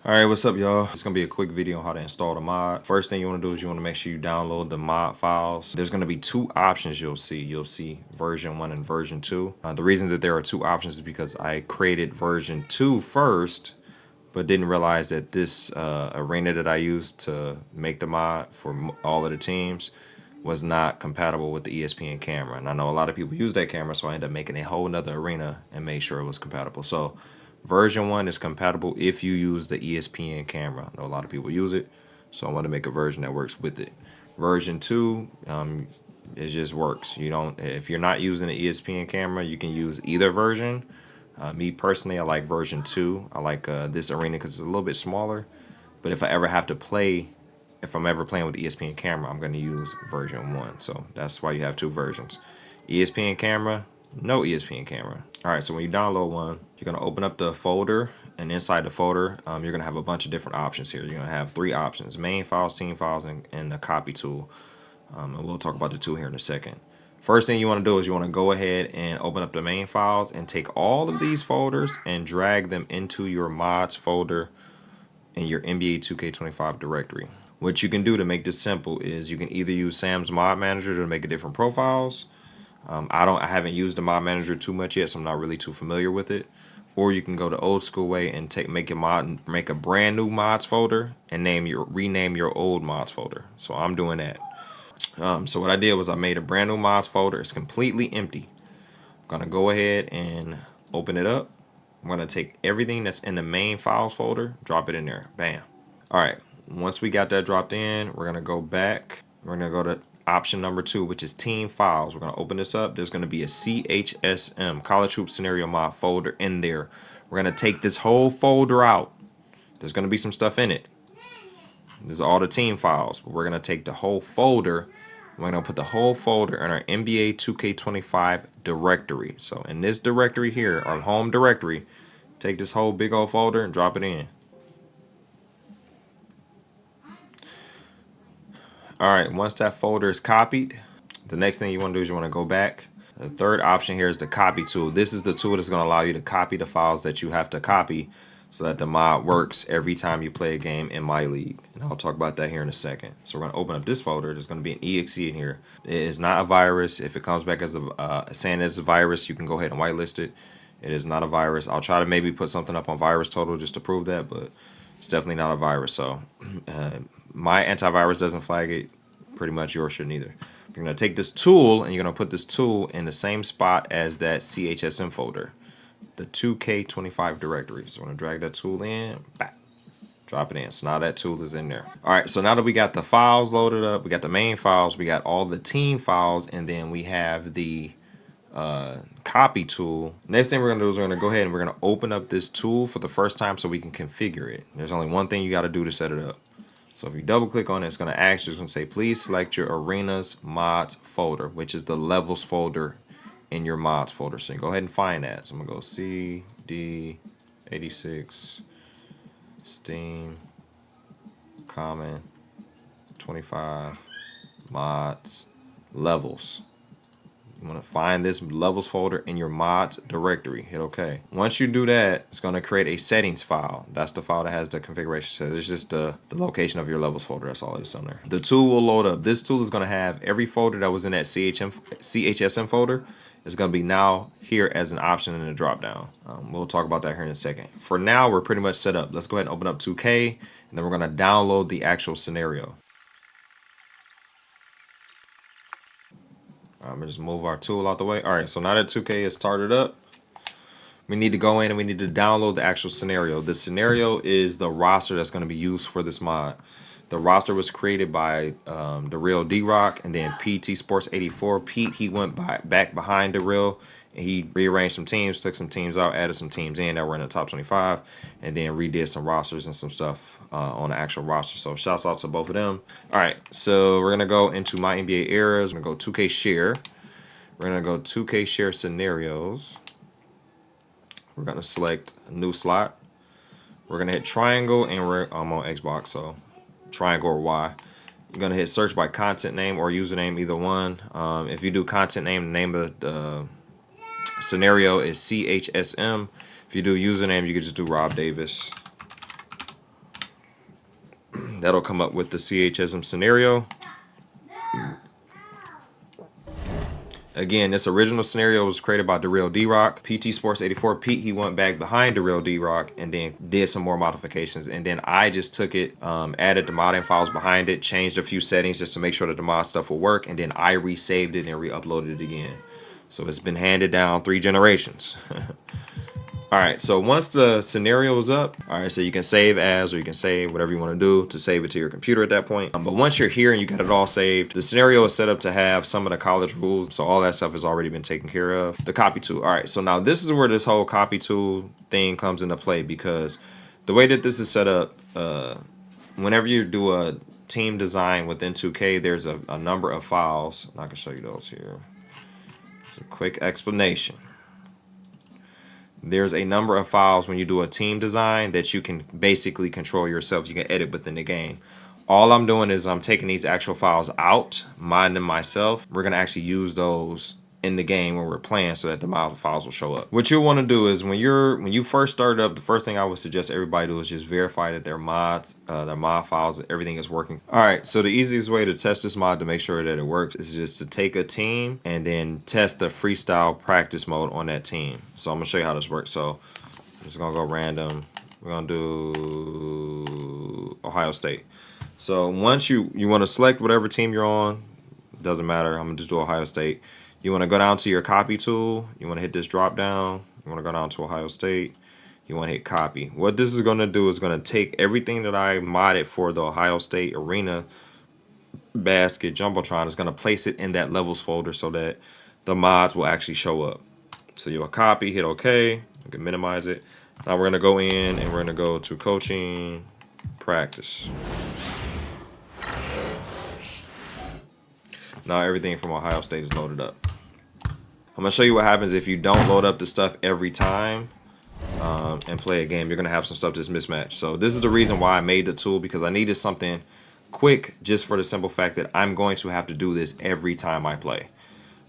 Alright, what's up y'all? It's gonna be a quick video on how to install the mod. First thing you wanna do is you wanna make sure you download the mod files. There's gonna be two options you'll see. You'll see version 1 and version 2. The reason that there are two options is because I created version 2 first, but didn't realize that this arena that I used to make the mod for all of the teams was not compatible with the ESPN camera. And I know a lot of people use that camera, so I ended up making a whole nother arena and made sure it was compatible. So version 1 is compatible if you use the ESPN camera. I know a lot of people use it, so I want to make a version that works with it. Version 2, it just works. You don't, if you're not using the ESPN camera, you can use either version. Me personally, I like version 2. I like this arena because it's a little bit smaller. But if I ever have to play, if I'm ever playing with the ESPN camera, I'm going to use version 1. So that's why you have two versions. ESPN camera, no ESPN camera. All right, so when you download one, you're going to open up the folder, and inside the folder, you're going to have a bunch of different options here. You're going to have three options: main files, team files, and the copy tool. And we'll talk about the tool here in a second. First thing you want to do is you want to go ahead and open up the main files and take all of these folders and drag them into your mods folder in your NBA 2K25 directory. What you can do to make this simple is you can either use Sam's mod manager to make different profiles. I haven't used the mod manager too much yet, so I'm not really too familiar with it. Or you can go the old school way and make a brand new mods folder and rename your old mods folder. So I'm doing that. So what I did was I made a brand new mods folder. It's completely empty. I'm gonna go ahead and open it up. I'm gonna take everything that's in the main files folder, drop it in there. Bam. All right. Once we got that dropped in, we're gonna go back. We're gonna go to option number 2, which is team files. We're gonna open this up. There's gonna be a CHSM, College Hoop Scenario Mod folder in there. We're gonna take this whole folder out. There's gonna be some stuff in it. This is all the team files, but we're gonna take the whole folder. We're gonna put the whole folder in our NBA 2K25 directory. So in this directory here, our home directory, take this whole big old folder and drop it in. All right, once that folder is copied, the next thing you want to do is you want to go back. The third option here is the copy tool. This is the tool that's going to allow you to copy the files that you have to copy so that the mod works every time you play a game in my league. And I'll talk about that here in a second. So we're going to open up this folder. There's going to be an exe in here. It is not a virus. If it comes back as saying it's a virus, you can go ahead and whitelist it. It is not a virus. I'll try to maybe put something up on Virus Total just to prove that, but it's definitely not a virus. So my antivirus doesn't flag it. Pretty much yours shouldn't either. You're going to take this tool and you're going to put this tool in the same spot as that CHSM folder, the 2K25 directory. So I'm going to drag that tool in, back, drop it in. So now that tool is in there. All right, so now that we got the files loaded up, we got the main files, we got all the team files, and then we have the copy tool. Next thing we're going to do is we're going to go ahead and we're going to open up this tool for the first time so we can configure it. There's only one thing you got to do to set it up. So if you double click on it, it's going to ask you, it's going to say, please select your arenas mods folder, which is the levels folder in your mods folder. So you go ahead and find that. So I'm going to go CD 86 Steam Common 25 mods levels. You want to find this levels folder in your mods directory. Hit OK. Once you do that, it's going to create a settings file. That's the file that has the configuration. So it's just the location of your levels folder. That's all it is on there. The tool will load up. This tool is going to have every folder that was in that CHSM folder. It's going to be now here as an option in the drop down. We'll talk about that here in a second. For now, we're pretty much set up. Let's go ahead and open up 2K, and then we're going to download the actual scenario. I'm gonna just move our tool out the way. All right, so now that 2K is started up, we need to go in and we need to download the actual scenario. The scenario is the roster that's going to be used for this mod. The roster was created by DaRealDroc and then PT Sports 84. Pete, he went back behind DaReal and he rearranged some teams, took some teams out, added some teams in that were in the top 25, and then redid some rosters and some stuff on the actual roster. So shouts out to both of them. All right, so we're gonna go into my NBA eras. We're gonna go 2K share. We're gonna go 2K share scenarios. We're gonna select a new slot. We're gonna hit triangle, and I'm on Xbox, so triangle or Y. You're gonna hit search by content name or username, either one. If you do content name, the name of the scenario is CHSM. If you do username, you can just do Rob Davis. That'll come up with the CHSM scenario. Again, this original scenario was created by DaRealDroc. PT Sports 84 Pete, he went back behind DaRealDroc and then did some more modifications. And then I just took it, added the modding files behind it, changed a few settings just to make sure that the mod stuff will work. And then I resaved it and re-uploaded it again. So it's been handed down 3 generations. All right, so once the scenario is up, all right, so you can save as, or you can save whatever you want to do to save it to your computer at that point. But once you're here and you got it all saved, the scenario is set up to have some of the college rules. So all that stuff has already been taken care of. The copy tool. All right, so now this is where this whole copy tool thing comes into play, because the way that this is set up, whenever you do a team design within 2K, there's a number of files. And I can show you those here. Just a quick explanation. There's a number of files when you do a team design that you can basically control yourself. You can edit within the game. All I'm doing is I'm taking these actual files out, modding them myself. We're going to actually use those in the game when we're playing so that the mod files will show up. What you'll want to do is when you first start up, the first thing I would suggest everybody do is just verify that their mod files, everything is working. All right, so the easiest way to test this mod to make sure that it works is just to take a team and then test the freestyle practice mode on that team. So I'm gonna show you how this works. So I'm just gonna go random. We're gonna do Ohio State. So once you want to select whatever team you're on, doesn't matter. I'm gonna just do Ohio State. You want to go down to your copy tool. You want to hit this drop down. You want to go down to Ohio State. You want to hit copy. What this is going to do is going to take everything that I modded for the Ohio State Arena Basket Jumbotron. It's going to place it in that levels folder so that the mods will actually show up. So you'll copy, hit OK. You can minimize it. Now we're going to go in and we're going to go to coaching practice. Now everything from Ohio State is loaded up. I'm going to show you what happens if you don't load up the stuff every time and play a game. You're going to have some stuff that's mismatched. So this is the reason why I made the tool, because I needed something quick just for the simple fact that I'm going to have to do this every time I play.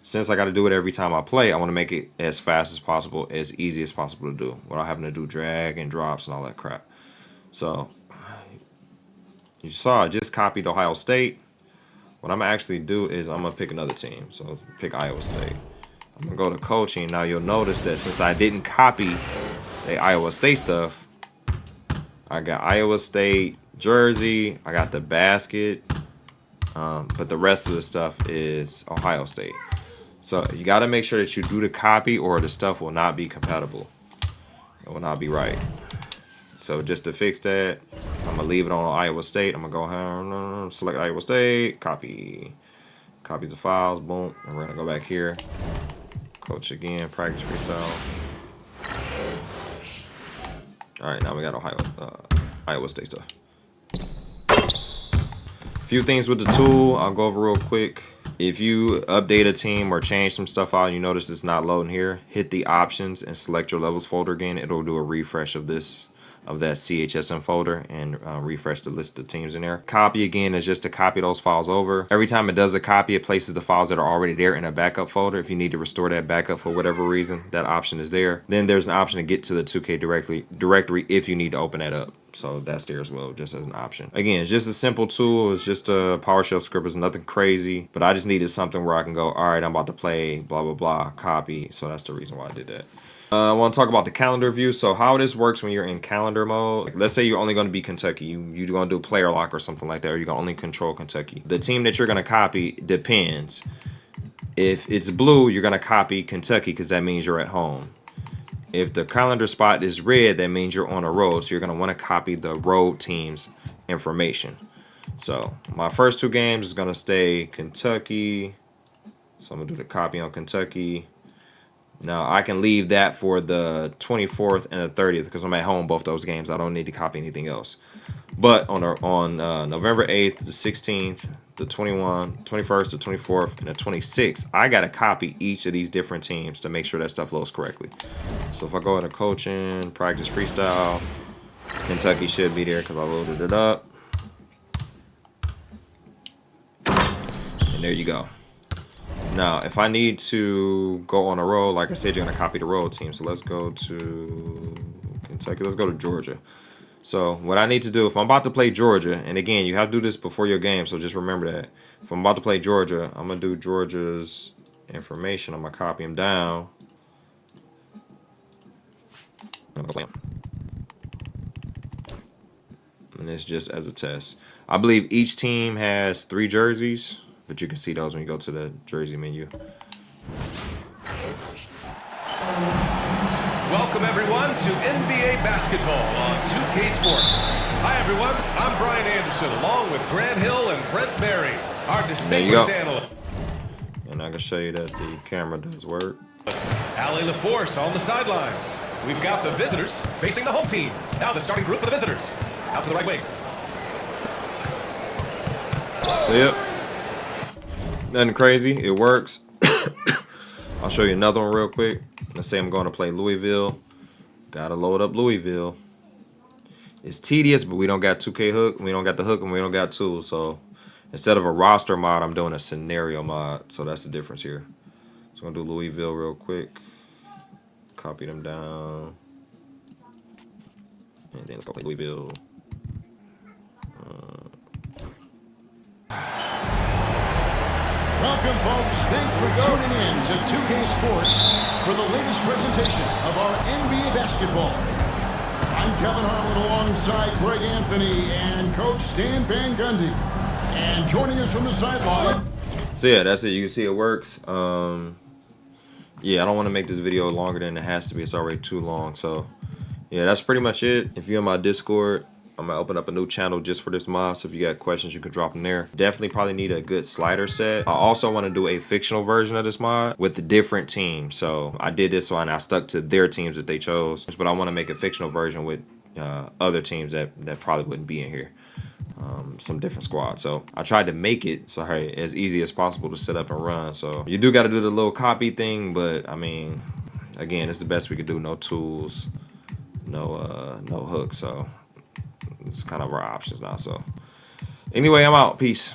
Since I got to do it every time I play, I want to make it as fast as possible, as easy as possible to do, without having to do drag and drops and all that crap. So you saw I just copied Ohio State. What I'm going to actually do is I'm going to pick another team. So pick Iowa State. I'm going to go to coaching. Now you'll notice that since I didn't copy the Iowa State stuff, I got Iowa State jersey, I got the basket, but the rest of the stuff is Ohio State. So you got to make sure that you do the copy or the stuff will not be compatible. It will not be right. So just to fix that, I'm going to leave it on Iowa State. I'm going to go ahead, select Iowa State, copy the files, boom, and we're going to go back here. Coach again, practice freestyle. All right, now we got Iowa State stuff. A few things with the tool, I'll go over real quick. If you update a team or change some stuff out and you notice it's not loading here, hit the options and select your levels folder again. It'll do a refresh of that CHSM folder and refresh the list of teams in there. Copy again is just to copy those files over. Every time it does a copy, it places the files that are already there in a backup folder. If you need to restore that backup for whatever reason, that option is there. Then there's an option to get to the 2K directory if you need to open that up. So that's there as well, just as an option. Again, it's just a simple tool. It's just a PowerShell script. It's nothing crazy, but I just needed something where I can go, all right, I'm about to play, blah, blah, blah, copy. So that's the reason why I did that. I want to talk about the calendar view. So how this works when you're in calendar mode. Like, let's say you're only going to be Kentucky. You're going to do player lock or something like that, or you're going to only control Kentucky. The team that you're going to copy depends. If it's blue, you're going to copy Kentucky because that means you're at home. If the calendar spot is red, that means you're on a road. So you're going to want to copy the road team's information. So my first 2 games is going to stay Kentucky. So I'm going to do the copy on Kentucky. Now, I can leave that for the 24th and the 30th because I'm at home both those games. I don't need to copy anything else. But on November 8th, the 16th, the 21st, the 24th, and the 26th, I got to copy each of these different teams to make sure that stuff loads correctly. So if I go into coaching, practice freestyle, Kentucky should be there because I loaded it up. And there you go. Now, if I need to go on a road, like I said, you're going to copy the road team. So let's go to Kentucky. Let's go to Georgia. So what I need to do, if I'm about to play Georgia, and again, you have to do this before your game, so just remember that. If I'm about to play Georgia, I'm going to do Georgia's information. I'm going to copy them down. I'm going to play them. And it's just as a test. I believe each team has 3 jerseys, but you can see those when you go to the jersey menu. Welcome everyone to NBA basketball on 2K Sports. Hi everyone, I'm Brian Anderson along with Grant Hill and Brent Berry, our distinguished analyst. And I can show you that the camera does work. Allie LaForce on the sidelines. We've got the visitors facing the home team. Now the starting group for the visitors. Out to the right wing. So yep, nothing crazy, it works. I'll show you another one real quick. Let's say I'm going to play Louisville. Gotta load up Louisville. It's tedious, but we don't got 2K hook. We don't got the hook, and we don't got tools. So instead of a roster mod, I'm doing a scenario mod. So that's the difference here. So I'm gonna do Louisville real quick. Copy them down. And then let's go play Louisville. Welcome, folks. Thanks for tuning in to 2K Sports for the latest presentation of our NBA basketball. I'm Kevin Harlan alongside Greg Anthony and Coach Stan Van Gundy. And joining us from the sideline. So yeah, that's it. You can see it works. Yeah, I don't want to make this video longer than it has to be. It's already too long. So yeah, that's pretty much it. If you're in my Discord, I'm going to open up a new channel just for this mod, so if you got questions, you can drop them there. Definitely probably need a good slider set. I also want to do a fictional version of this mod with the different teams. So I did this one, I stuck to their teams that they chose, but I want to make a fictional version with other teams that probably wouldn't be in here. Some different squads. So I tried to make it so hey, as easy as possible to set up and run. So you do got to do the little copy thing, but I mean, again, it's the best we could do. No tools, no hook. So it's kind of our options now. So anyway, I'm out. Peace.